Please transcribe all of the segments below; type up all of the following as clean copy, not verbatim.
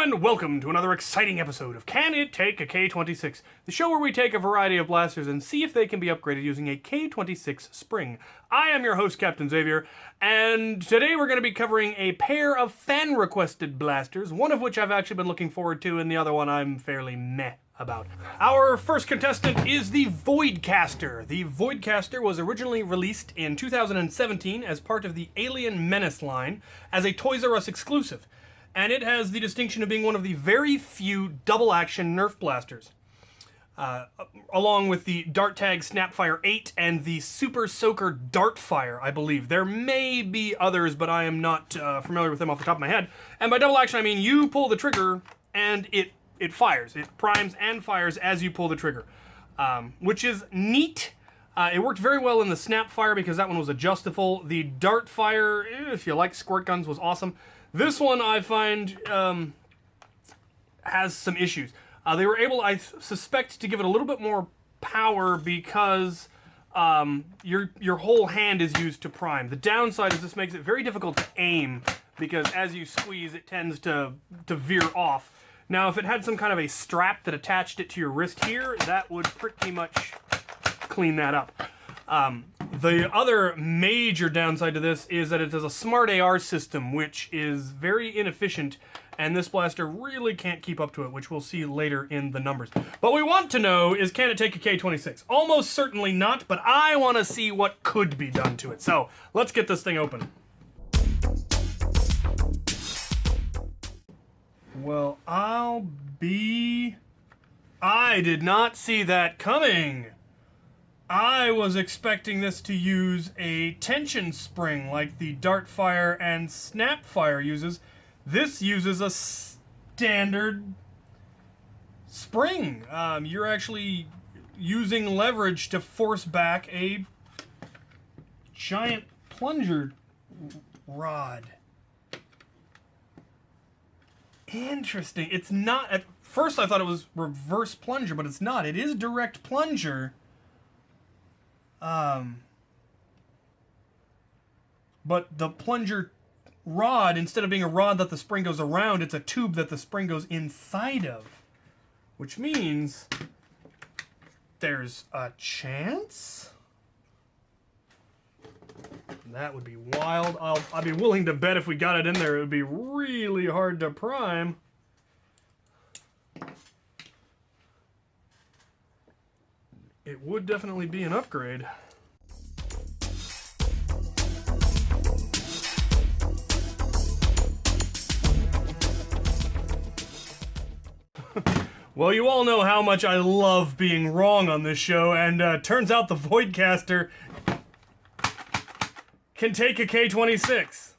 and welcome to another exciting episode of Can It Take a K26, the show where we take a variety of blasters and see if they can be upgraded using a K26 spring. I am your host, Captain Xavier, and today we're going to be covering a pair of fan-requested blasters, one of which I've actually been looking forward to, and the other one I'm fairly meh about. Our first contestant is the Voidcaster. The Voidcaster was originally released in 2017 as part of the Alien Menace line as a Toys R Us exclusive, and it has the distinction of being one of the very few double-action Nerf blasters, along with the Dart Tag Snapfire 8 and the Super Soaker Dartfire, I believe. There may be others, but I am not familiar with them off the top of my head. And by double action, I mean you pull the trigger and it fires. It primes and fires as you pull the trigger, which is neat. It worked very well in the Snapfire because that one was adjustable. The Dartfire, if you like squirt guns, was awesome. This one, I find, has some issues. They were able, I suspect, to give it a little bit more power because your whole hand is used to prime. The downside is this makes it very difficult to aim because as you squeeze, it tends to veer off. Now, if it had some kind of a strap that attached it to your wrist here, that would pretty much clean that up. The other major downside to this is that it has a smart AR system, which is very inefficient, and this blaster really can't keep up to it, which we'll see later in the numbers. What we want to know is, can it take a K26? Almost certainly not, but I want to see what could be done to it. So, let's get this thing open. Well, I did not see that coming. I was expecting this to use a tension spring like the Dartfire and Snapfire uses. This uses a standard spring. You're actually using leverage to force back a giant plunger rod. Interesting. It's not, at first I thought it was reverse plunger, but it's not. It is direct plunger. But the plunger rod, instead of being a rod that the spring goes around, it's a tube that the spring goes inside of. Which means there's a chance? That would be wild. I'd be willing to bet if we got it in there, it would be really hard to prime. It would definitely be an upgrade. Well, you all know how much I love being wrong on this show, and turns out the Voidcaster can take a K26.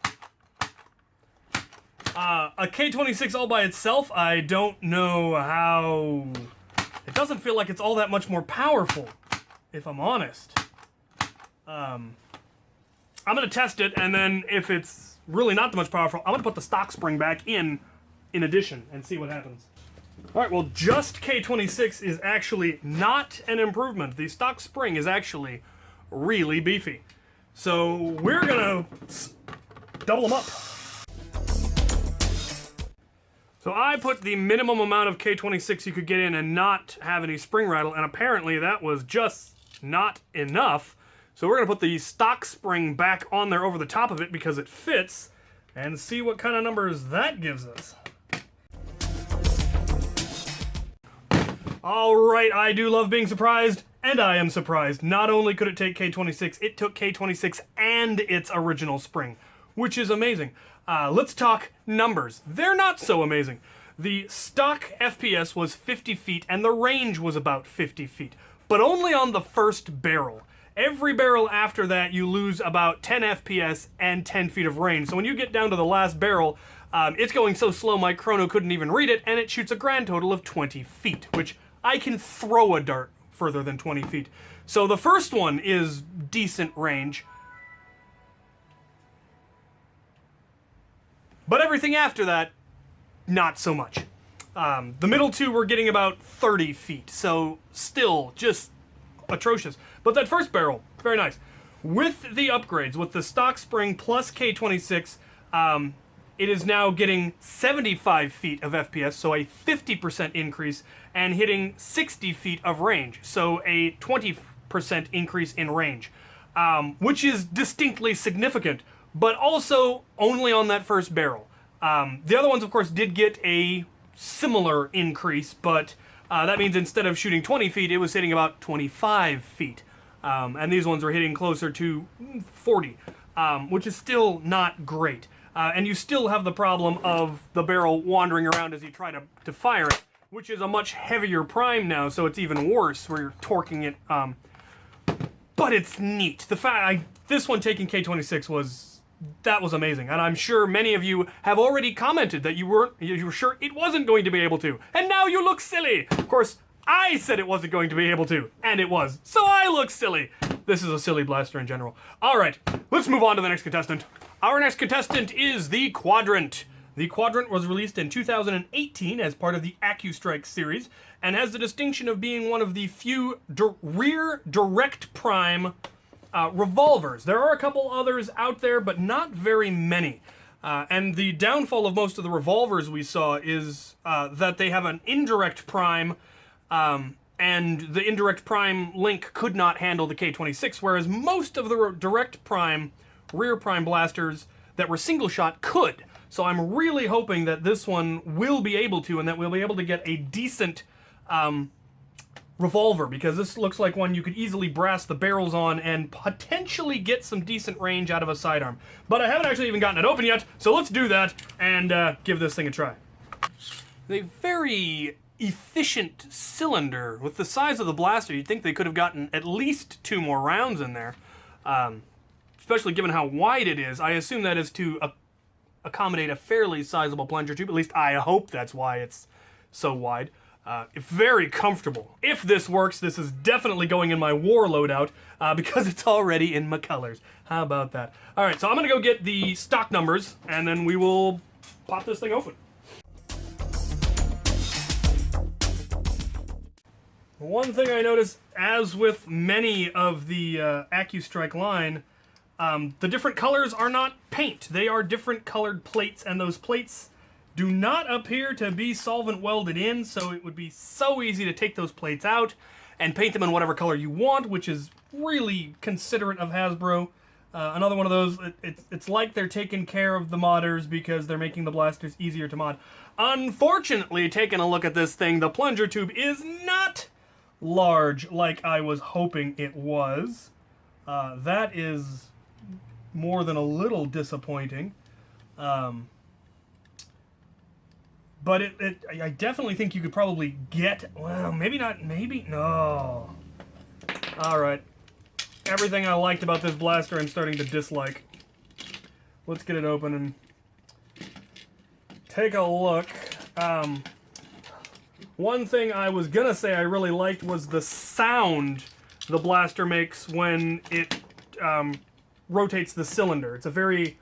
A K26 all by itself, I don't know how... It doesn't feel like it's all that much more powerful, if I'm honest. I'm going to test it, and then if it's really not that much powerful, I'm going to put the stock spring back in addition, and see what happens. Alright, well, just K26 is actually not an improvement. The stock spring is actually really beefy. So we're going to double them up. So I put the minimum amount of K26 you could get in and not have any spring rattle, and apparently that was just not enough. So we're going to put the stock spring back on there over the top of it because it fits, and see what kind of numbers that gives us. Alright, I do love being surprised, and I am surprised. Not only could it take K26, it took K26 and its original spring, which is amazing. Let's talk numbers. They're not so amazing. The stock FPS was 50 feet, and the range was about 50 feet, but only on the first barrel. Every barrel after that, you lose about 10 FPS and 10 feet of range. So when you get down to the last barrel, it's going so slow my chrono couldn't even read it, and it shoots a grand total of 20 feet, which I can throw a dart further than 20 feet. So the first one is decent range. But everything after that, not so much. The middle two were getting about 30 feet, so still just atrocious. But that first barrel, very nice. With the upgrades, with the stock spring plus K26, it is now getting 75 feet of FPS, so a 50% increase, and hitting 60 feet of range, so a 20% increase in range, which is distinctly significant, but also only on that first barrel. The other ones, of course, did get a similar increase, but that means instead of shooting 20 feet, it was hitting about 25 feet. And these ones were hitting closer to 40, which is still not great. And you still have the problem of the barrel wandering around as you try to fire it, which is a much heavier prime now, so it's even worse where you're torquing it. But it's neat. This one taking K26 was amazing, and I'm sure many of you have already commented that you were sure it wasn't going to be able to, and now you look silly. Of course, I said it wasn't going to be able to, and it was, so I look silly. This is a silly blaster in general. All right, let's move on to the next contestant. Our next contestant is the Quadrant. The Quadrant was released in 2018 as part of the AccuStrike series, and has the distinction of being one of the few rear direct prime revolvers. There are a couple others out there, but not very many. And the downfall of most of the revolvers we saw is that they have an indirect prime, and the indirect prime link could not handle the K26, whereas most of the direct prime, rear prime blasters that were single shot could. So I'm really hoping that this one will be able to, and that we'll be able to get a decent revolver, because this looks like one you could easily brass the barrels on and potentially get some decent range out of a sidearm. But I haven't actually even gotten it open yet, so let's do that and give this thing a try. A very efficient cylinder. With the size of the blaster, you'd think they could have gotten at least 2 more rounds in there, especially given how wide it is. I assume that is to accommodate a fairly sizable plunger tube. At least I hope that's why it's so wide. Very comfortable. If this works, this is definitely going in my war loadout, because it's already in my colors. How about that? All right, so I'm gonna go get the stock numbers, and then we will pop this thing open. One thing I noticed, as with many of the AccuStrike line, the different colors are not paint. They are different colored plates, and those plates do not appear to be solvent welded in, so it would be so easy to take those plates out and paint them in whatever color you want, which is really considerate of Hasbro. Another one of those, it's like they're taking care of the modders because they're making the blasters easier to mod. Unfortunately, taking a look at this thing, the plunger tube is not large like I was hoping it was. That is more than a little disappointing. But I definitely think you could probably get, well, maybe not, maybe, no. All right. Everything I liked about this blaster I'm starting to dislike. Let's get it open and take a look. One thing I was gonna say I really liked was the sound the blaster makes when it rotates the cylinder. It's a very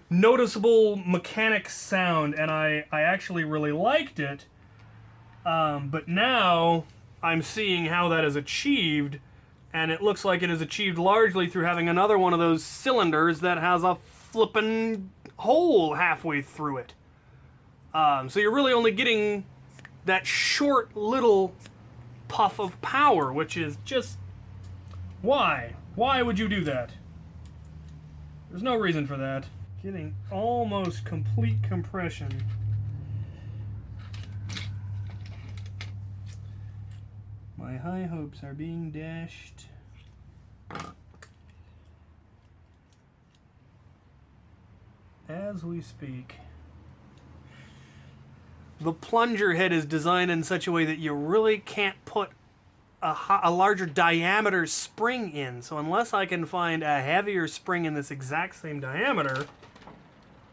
noticeable mechanic sound, and I actually really liked it. But now I'm seeing how that is achieved, and it looks like it is achieved largely through having another one of those cylinders that has a flippin' hole halfway through it. So you're really only getting that short little puff of power, which is just... why? Why would you do that? There's no reason for that. Getting almost complete compression. My high hopes are being dashed. As we speak. The plunger head is designed in such a way that you really can't put a larger diameter spring in. So unless I can find a heavier spring in this exact same diameter,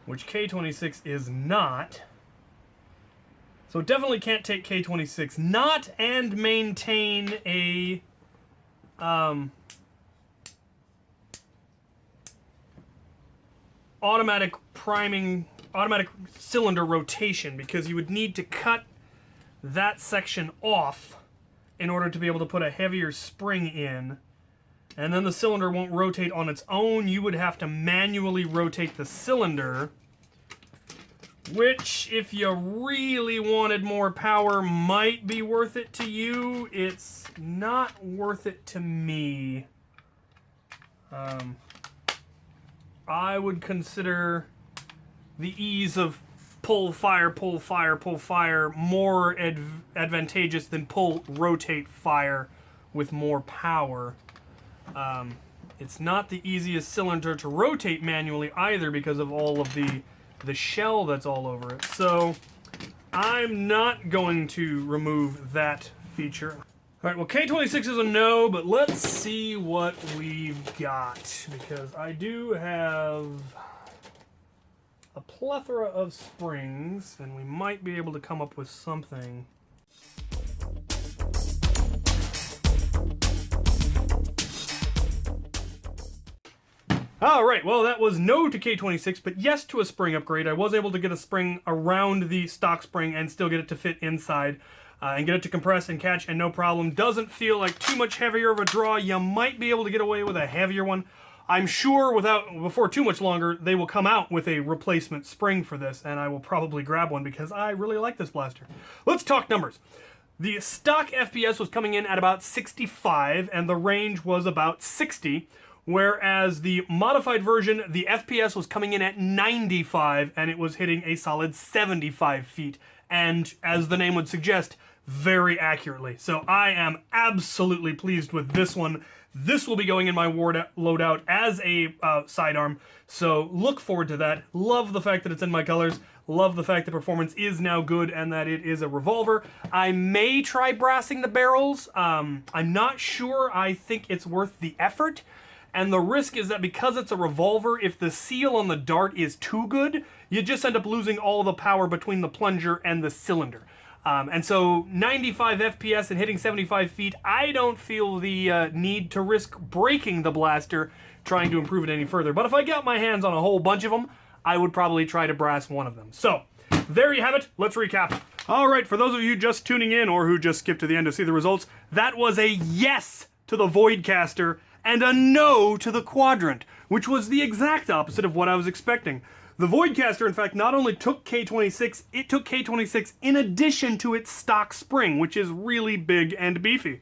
which K26 is not, so it definitely can't take K26 not and maintain a automatic cylinder rotation, because you would need to cut that section off in order to be able to put a heavier spring in, and then the cylinder won't rotate on its own. You would have to manually rotate the cylinder, which, if you really wanted more power, might be worth it to you. It's not worth it to me. I would consider the ease of pull, fire, pull, fire, pull, fire more advantageous than pull, rotate, fire with more power. It's not the easiest cylinder to rotate manually either because of all of the shell that's all over it. So I'm not going to remove that feature. All right, well, K26 is a no, but let's see what we've got, because I do have a plethora of springs, and we might be able to come up with something. All right, well, that was no to K26, but yes to a spring upgrade. I was able to get a spring around the stock spring and still get it to fit inside. And get it to compress and catch, and no problem. Doesn't feel like too much heavier of a draw. You might be able to get away with a heavier one. I'm sure before too much longer, they will come out with a replacement spring for this, and I will probably grab one because I really like this blaster. Let's talk numbers. The stock FPS was coming in at about 65, and the range was about 60, whereas the modified version, the FPS was coming in at 95, and it was hitting a solid 75 feet. And as the name would suggest, very accurately. So I am absolutely pleased with this one. This will be going in my war loadout as a sidearm, so look forward to that. Love the fact that it's in my colors. Love the fact that performance is now good and that it is a revolver. I may try brassing the barrels. I'm not sure I think it's worth the effort. And the risk is that because it's a revolver, if the seal on the dart is too good, you just end up losing all the power between the plunger and the cylinder. And so 95 FPS and hitting 75 feet, I don't feel the need to risk breaking the blaster trying to improve it any further. But if I got my hands on a whole bunch of them, I would probably try to brass one of them. So there you have it. Let's recap. All right, for those of you just tuning in or who just skipped to the end to see the results, that was a yes to the Voidcaster and a no to the Quadrant, which was the exact opposite of what I was expecting. The Voidcaster, in fact, not only took K26, it took K26 in addition to its stock spring, which is really big and beefy.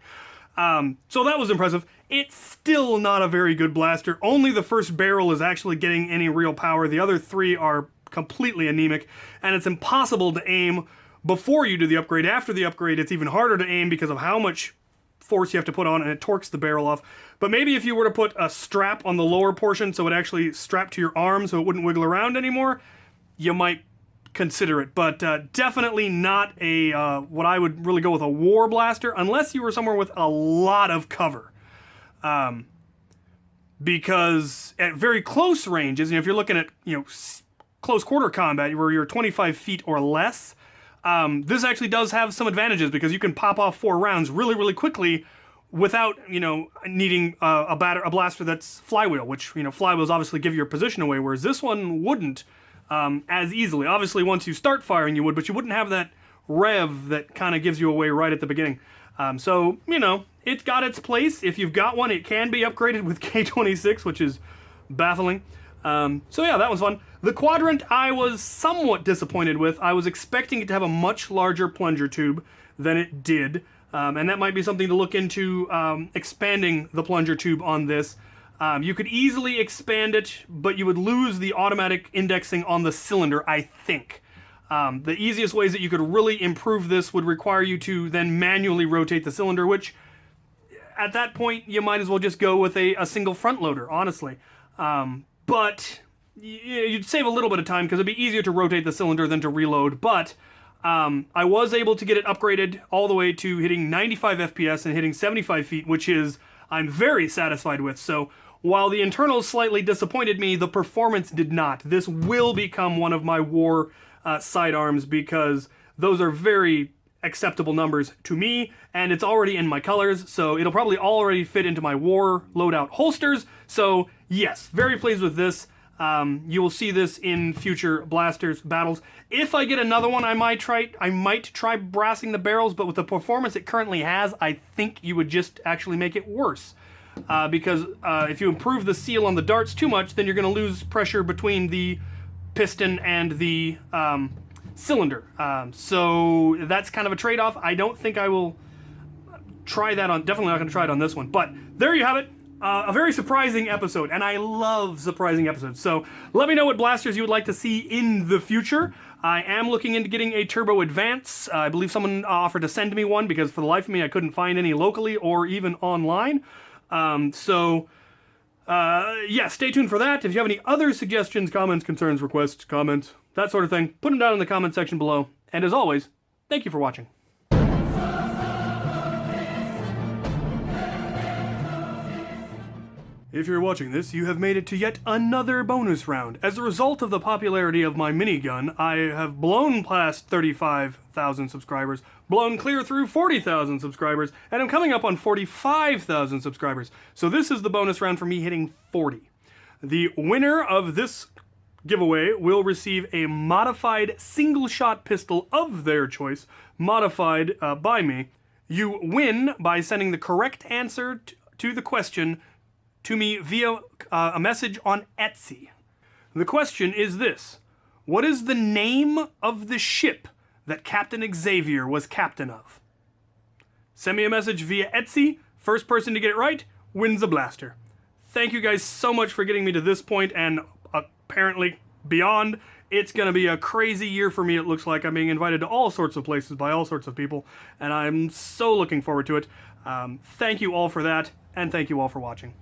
So that was impressive. It's still not a very good blaster. Only the first barrel is actually getting any real power. The other three are completely anemic, and it's impossible to aim before you do the upgrade. After the upgrade, it's even harder to aim because of how much force you have to put on, and it torques the barrel off. But maybe if you were to put a strap on the lower portion so it actually strapped to your arm so it wouldn't wiggle around anymore, you might consider it. But definitely not a what I would really go with a war blaster unless you were somewhere with a lot of cover. Because at very close ranges, if you're looking at close quarter combat where you're 25 feet or less, this actually does have some advantages because you can pop off 4 rounds really, really quickly without, needing a blaster that's flywheel, which, flywheels obviously give your position away, whereas this one wouldn't as easily. Obviously, once you start firing, you would, but you wouldn't have that rev that kind of gives you away right at the beginning. So, it's got its place. If you've got one, it can be upgraded with K26, which is baffling. So yeah, that was fun. The Quadrant I was somewhat disappointed with. I was expecting it to have a much larger plunger tube than it did. And that might be something to look into, expanding the plunger tube on this. You could easily expand it, but you would lose the automatic indexing on the cylinder, I think. The easiest ways that you could really improve this would require you to then manually rotate the cylinder, which at that point you might as well just go with a single front loader, honestly. But you'd save a little bit of time because it'd be easier to rotate the cylinder than to reload. But I was able to get it upgraded all the way to hitting 95 FPS and hitting 75 feet, which is I'm very satisfied with. So while the internals slightly disappointed me, the performance did not. This will become one of my war sidearms because those are very acceptable numbers to me, and it's already in my colors, so it'll probably already fit into my war loadout holsters. So yes, very pleased with this. You will see this in future blasters battles. If I get another one, I might try brassing the barrels, but with the performance it currently has, I think you would just actually make it worse. Because if you improve the seal on the darts too much, then you're going to lose pressure between the piston and the cylinder. So that's kind of a trade-off. I don't think I will try that on, definitely not going to try it on this one. But there you have it. A very surprising episode, and I love surprising episodes. So let me know what blasters you would like to see in the future. I am looking into getting a Turbo Advance. I believe someone offered to send me one because for the life of me I couldn't find any locally or even online. Yeah, stay tuned for that. If you have any other suggestions, comments, concerns, requests, comments, that sort of thing, put them down in the comment section below. And as always, thank you for watching. If you're watching this, you have made it to yet another bonus round. As a result of the popularity of my minigun, I have blown past 35,000 subscribers, blown clear through 40,000 subscribers, and I'm coming up on 45,000 subscribers. So this is the bonus round for me hitting 40. The winner of this giveaway will receive a modified single-shot pistol of their choice, modified by me. You win by sending the correct answer to the question to me via a message on Etsy. The question is this: what is the name of the ship that Captain Xavier was captain of? Send me a message via Etsy. First person to get it right wins a blaster. Thank you guys so much for getting me to this point and apparently beyond. It's going to be a crazy year for me, it looks like. I'm being invited to all sorts of places by all sorts of people, and I'm so looking forward to it. Thank you all for that, and thank you all for watching.